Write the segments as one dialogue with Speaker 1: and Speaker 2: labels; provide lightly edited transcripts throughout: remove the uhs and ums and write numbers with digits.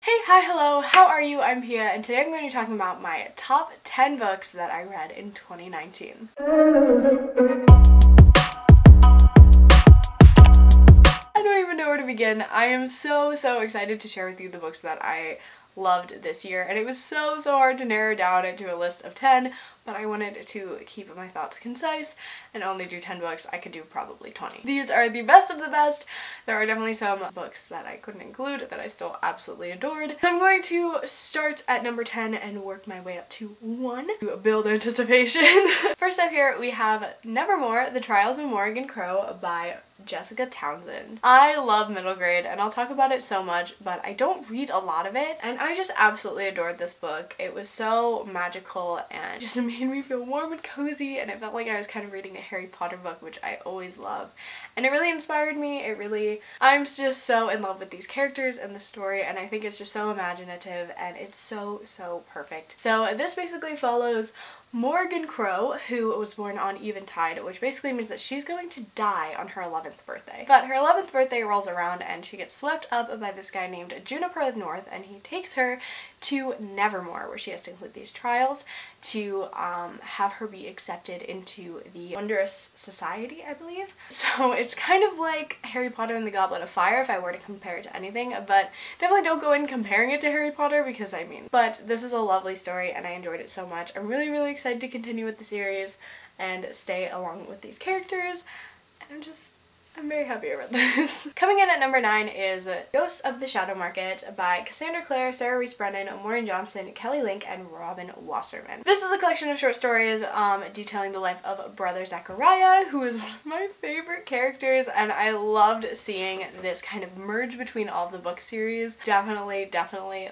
Speaker 1: Hey, hi, hello, how are you? I'm Pia, and today I'm going to be talking about my top 10 books that I read in 2019. I don't even know where to begin. I am so excited to share with you the books that I loved this year, and it was so hard to narrow down into a list of 10, but I wanted to keep my thoughts concise and only do 10 books. I could do probably 20. These are the best of the best. There are definitely some books that I couldn't include that I still absolutely adored. So I'm going to start at number 10 and work my way up to 1 to build anticipation. First up here we have Nevermore, The Trials of Morgan Crow by Jessica Townsend. I love middle grade and I'll talk about it so much, but I don't read a lot of it, and I just absolutely adored this book. It was so magical and just made me feel warm and cozy, and it felt like I was kind of reading a Harry Potter book, which I always love. And it really inspired me. I'm just so in love with these characters and the story, and I think it's just so imaginative and it's so perfect. So this basically follows Morgan Crow, who was born on Eventide, which basically means that she's going to die on her 11th birthday. But her 11th birthday rolls around and she gets swept up by this guy named Juniper North, and he takes her to Nevermore, where she has to complete these trials to have her be accepted into the Wondrous Society, I believe. So it's kind of like Harry Potter and the Goblet of Fire if I were to compare it to anything, but definitely don't go in comparing it to Harry Potter because but this is a lovely story and I enjoyed it so much. I'm really excited to continue with the series and stay along with these characters, and I'm very happy I read this. Coming in at number 9 is Ghosts of the Shadow Market by Cassandra Clare, Sarah Reese Brennan, Maureen Johnson, Kelly Link, and Robin Wasserman. This is a collection of short stories detailing the life of Brother Zachariah, who is one of my favorite characters, and I loved seeing this kind of merge between all of the book series. Definitely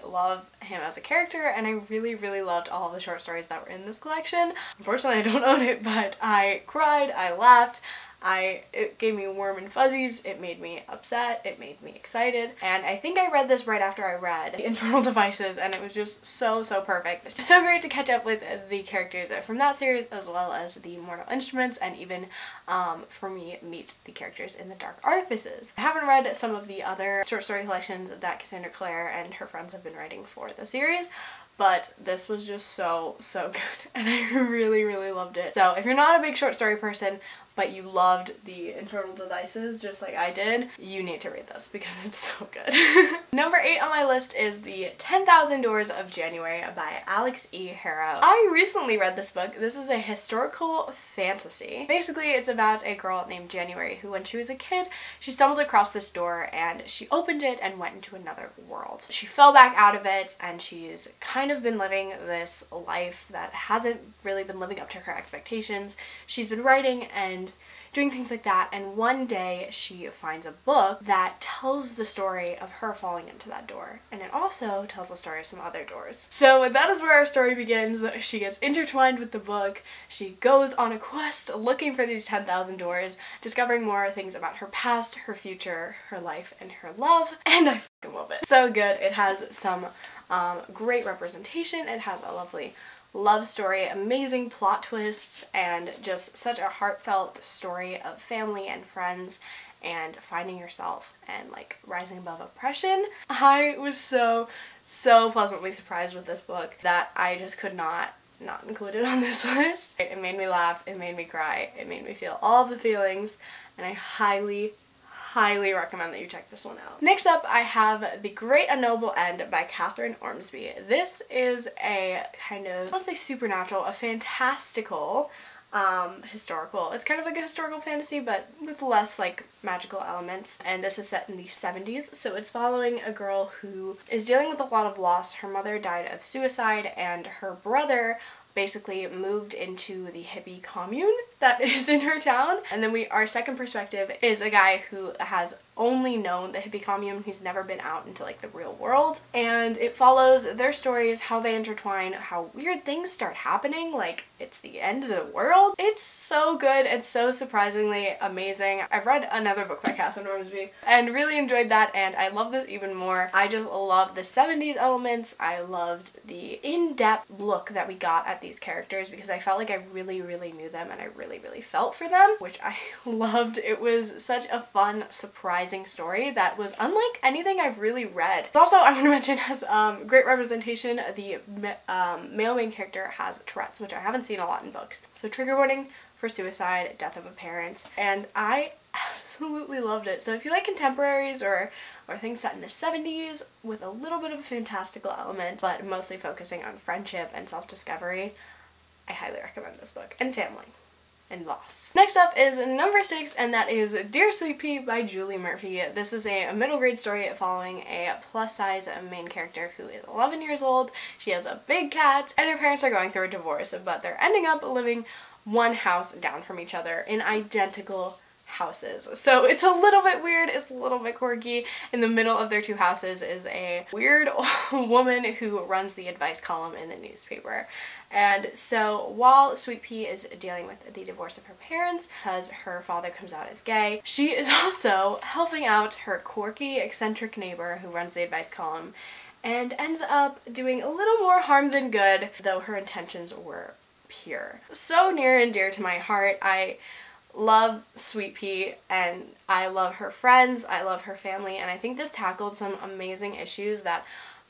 Speaker 1: love him as a character, and I really loved all of the short stories that were in this collection. Unfortunately, I don't own it, but I cried, I laughed. It gave me warm and fuzzies, it made me upset, it made me excited, and I think I read this right after I read The Infernal Devices, and it was just so perfect. It's just so great to catch up with the characters from that series as well as the Mortal Instruments, and even for me, meet the characters in the Dark Artifices. I haven't read some of the other short story collections that Cassandra Clare and her friends have been writing for the series, but this was just so good, and I really loved it. So if you're not a big short story person, but you loved the Infernal Devices just like I did, you need to read this because it's so good. Number 8 on my list is The 10,000 Doors of January by Alex E. Harrow. I recently read this book. This is a historical fantasy. Basically, it's about a girl named January who, when she was a kid, she stumbled across this door and she opened it and went into another world. She fell back out of it, and she's kind of been living this life that hasn't really been living up to her expectations. She's been writing and doing things like that, and one day she finds a book that tells the story of her falling into that door, and it also tells the story of some other doors. So that is where our story begins. She gets intertwined with the book, she goes on a quest looking for these 10,000 doors, discovering more things about her past, her future, her life, and her love, and I fucking love it. So good. It has some great representation, it has a lovely love story, amazing plot twists, and just such a heartfelt story of family and friends and finding yourself and like rising above oppression. I was so pleasantly surprised with this book that I just could not include it on this list. It made me laugh, it made me cry, it made me feel all the feelings, and I highly recommend that you check this one out. Next up, I have The Great Unknowable End by Catherine Ormsby. This is a kind of, I won't say supernatural, a fantastical historical. It's kind of like a historical fantasy, but with less like magical elements, and this is set in the 70s, so it's following a girl who is dealing with a lot of loss. Her mother died of suicide, and her brother basically moved into the hippie commune that is in her town. And then our second perspective is a guy who has only known the hippie commune. He's never been out into like the real world, and it follows their stories, how they intertwine, how weird things start happening, like it's the end of the world. It's so good. It's so surprisingly amazing. I've read another book by Catherine Ormsby and really enjoyed that, and I love this even more. I just love the 70s elements. I loved the in-depth look that we got at these characters because I felt like I really knew them, and I really really, really felt for them, which I loved. It was such a fun, surprising story that was unlike anything I've really read. Also, I want to mention has great representation. The male main character has Tourette's, which I haven't seen a lot in books. So trigger warning for suicide, death of a parent, and I absolutely loved it. So if you like contemporaries or things set in the 70s with a little bit of a fantastical element, but mostly focusing on friendship and self-discovery, I highly recommend this book. And family. And loss. Next up is number 6, and that is Dear Sweet Pea by Julie Murphy. This is a middle grade story following a plus size main character who is 11 years old. She has a big cat, and her parents are going through a divorce, but they're ending up living one house down from each other in identical houses. So it's a little bit weird, it's a little bit quirky. In the middle of their two houses is a weird woman who runs the advice column in the newspaper. And so while Sweet Pea is dealing with the divorce of her parents because her father comes out as gay, she is also helping out her quirky, eccentric neighbor who runs the advice column and ends up doing a little more harm than good, though her intentions were pure. So near and dear to my heart. I love Sweet Pea and I love her friends, I love her family, and I think this tackled some amazing issues that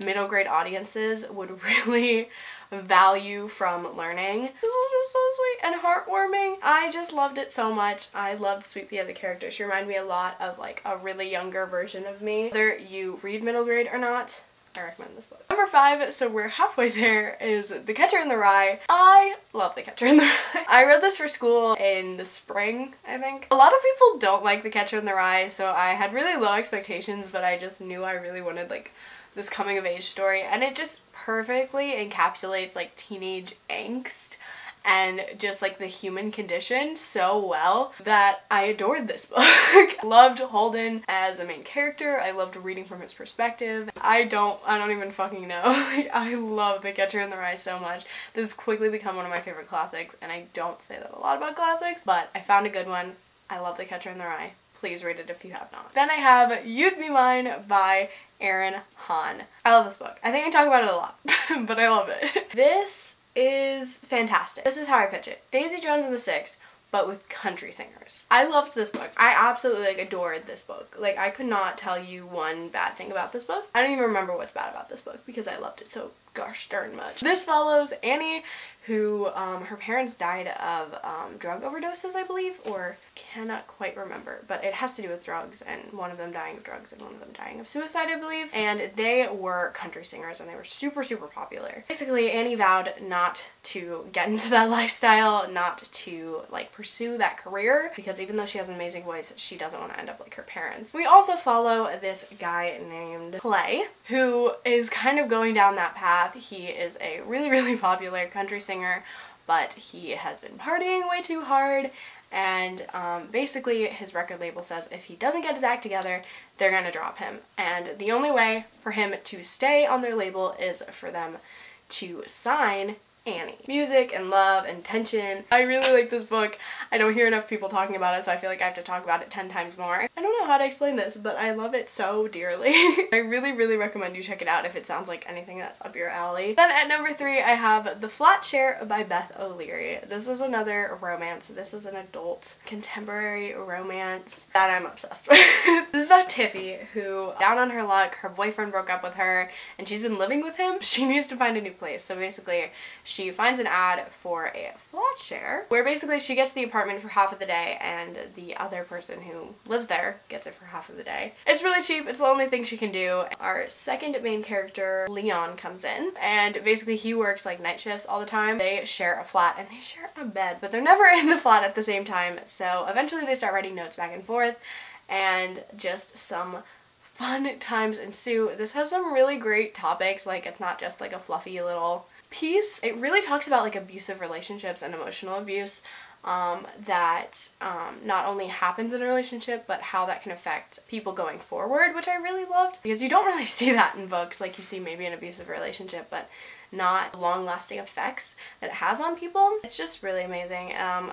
Speaker 1: middle grade audiences would really value from learning. It was just so sweet and heartwarming. I just loved it so much. I loved Sweet Pea as a character. She reminded me a lot of like a really younger version of me. Whether you read middle grade or not, I recommend this book. Number 5, so we're halfway there, is The Catcher in the Rye. I love The Catcher in the Rye. I read this for school in the spring, I think. A lot of people don't like The Catcher in the Rye, so I had really low expectations, but I just knew I really wanted like this coming of age story, and it just perfectly encapsulates like teenage angst and just like the human condition so well that I adored this book. Loved Holden as a main character. I loved reading from his perspective. I don't even fucking know. Like, I love The Catcher in the Rye so much. This has quickly become one of my favorite classics, and I don't say that a lot about classics, but I found a good one. I love The Catcher in the Rye. Please read it if you have not. Then I have You'd Be Mine by Erin Hahn. I love this book. I think I talk about it a lot, but I love it. This is fantastic. This is how I pitch it. Daisy Jones and the Six, but with country singers. I loved this book. I absolutely like adored this book. Like, I could not tell you one bad thing about this book. I don't even remember what's bad about this book because I loved it so gosh darn much. This follows Annie, who her parents died of drug overdoses, I believe, or cannot quite remember, but it has to do with drugs, and one of them dying of drugs and one of them dying of suicide, I believe. And they were country singers and they were super, super popular. Basically, Annie vowed not to get into that lifestyle, not to like pursue that career, because even though she has an amazing voice, she doesn't want to end up like her parents. We also follow this guy named Clay, who is kind of going down that path. He is a really, really popular country singer, but he has been partying way too hard, and basically his record label says if he doesn't get his act together, they're gonna drop him. And the only way for him to stay on their label is for them to sign Annie. Music and love and tension. I really like this book. I don't hear enough people talking about it, so I feel like I have to talk about it 10 times more. I don't know how to explain this, but I love it so dearly. I really, really recommend you check it out if it sounds like anything that's up your alley. Then at number 3, I have The Flat Share by Beth O'Leary. This is another romance. This is an adult contemporary romance that I'm obsessed with. This is about Tiffy, who, down on her luck, her boyfriend broke up with her, and she's been living with him. She needs to find a new place, so basically she finds an ad for a flat share where basically she gets the apartment for half of the day and the other person who lives there gets it for half of the day. It's really cheap. It's the only thing she can do. Our second main character, Leon, comes in, and basically he works like night shifts all the time. They share a flat and they share a bed, but they're never in the flat at the same time, so eventually they start writing notes back and forth, and just some fun times ensue. This has some really great topics. Like, it's not just like a fluffy little piece. It really talks about like abusive relationships and emotional abuse that not only happens in a relationship, but how that can affect people going forward, which I really loved, because you don't really see that in books. Like, you see maybe an abusive relationship, but not long-lasting effects that it has on people. It's just really amazing.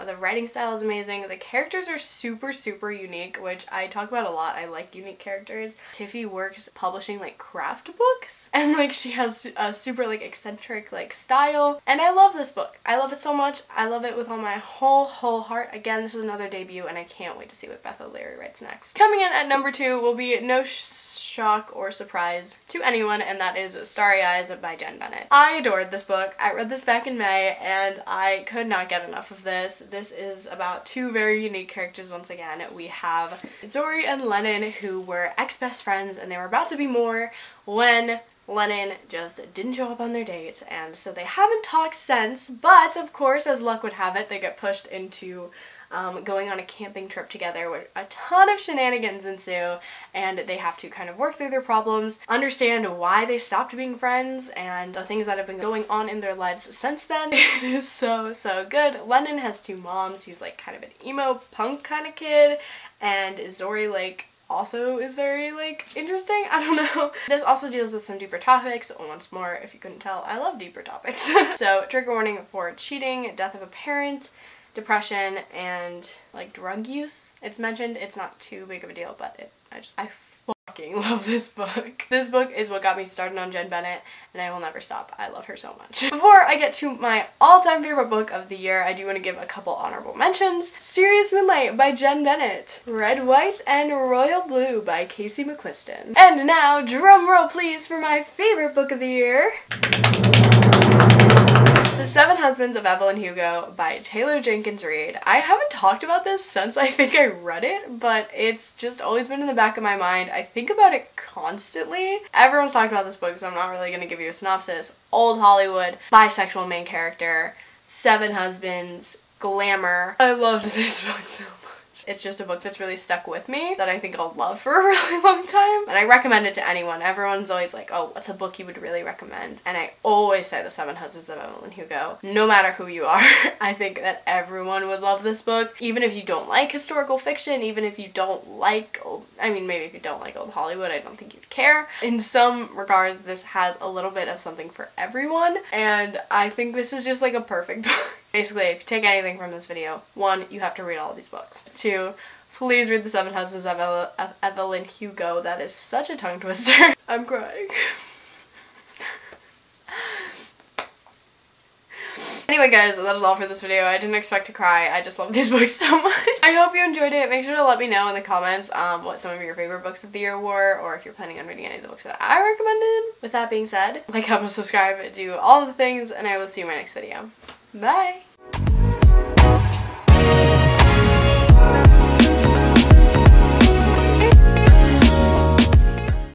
Speaker 1: The writing style is amazing. The characters are super, super unique, which I talk about a lot. I like unique characters. Tiffy works publishing like craft books, and like she has a super like eccentric like style, and I love this book. I love it so much. I love it with all my whole heart. Again, this is another debut, and I can't wait to see what Beth O'Leary writes next. Coming in at number 2 will be no shock or surprise to anyone, and that is Starry Eyes by Jen Bennett. I adored this book. I read this back in May, and I could not get enough of this. This is about 2 very unique characters once again. We have Zori and Lennon, who were ex-best friends, and they were about to be more when Lennon just didn't show up on their date, and so they haven't talked since, but of course, as luck would have it, they get pushed into going on a camping trip together where a ton of shenanigans ensue, and they have to kind of work through their problems, understand why they stopped being friends, and the things that have been going on in their lives since then. It is so, so good. Lennon has 2 moms. He's like kind of an emo punk kind of kid, and Zori like also is very like interesting. I don't know. This also deals with some deeper topics. Once more, if you couldn't tell, I love deeper topics. So trigger warning for cheating, death of a parent, depression, and like drug use. It's mentioned. It's not too big of a deal, but I fucking love this book. This book is what got me started on Jen Bennett, and I will never stop. I love her so much. Before I get to my all-time favorite book of the year, I do want to give a couple honorable mentions. Serious Moonlight by Jen Bennett, Red, White, and Royal Blue by Casey McQuiston. And now, drum roll please for my favorite book of the year. The Seven Husbands of Evelyn Hugo by Taylor Jenkins Reid. I haven't talked about this since I think I read it, but it's just always been in the back of my mind. I think about it constantly. Everyone's talked about this book, so I'm not really going to give you a synopsis. Old Hollywood, bisexual main character, 7 husbands, glamour. I loved this book so much. It's just a book that's really stuck with me that I think I'll love for a really long time, and I recommend it to anyone. Everyone's always like, oh, what's a book you would really recommend? And I always say The Seven Husbands of Evelyn Hugo. No matter who you are, I think that everyone would love this book. Even if you don't like historical fiction, even if you don't like, I mean, maybe if you don't like old Hollywood, I don't think you'd care. In some regards, this has a little bit of something for everyone, and I think this is just like a perfect book. Basically, if you take anything from this video, 1, you have to read all of these books. 2, please read The Seven Husbands of Evelyn Hugo. That is such a tongue twister. I'm crying. Anyway guys, that is all for this video. I didn't expect to cry. I just love these books so much. I hope you enjoyed it. Make sure to let me know in the comments what some of your favorite books of the year were, or if you're planning on reading any of the books that I recommended. With that being said, like, comment, subscribe, do all the things, and I will see you in my next video. Bye!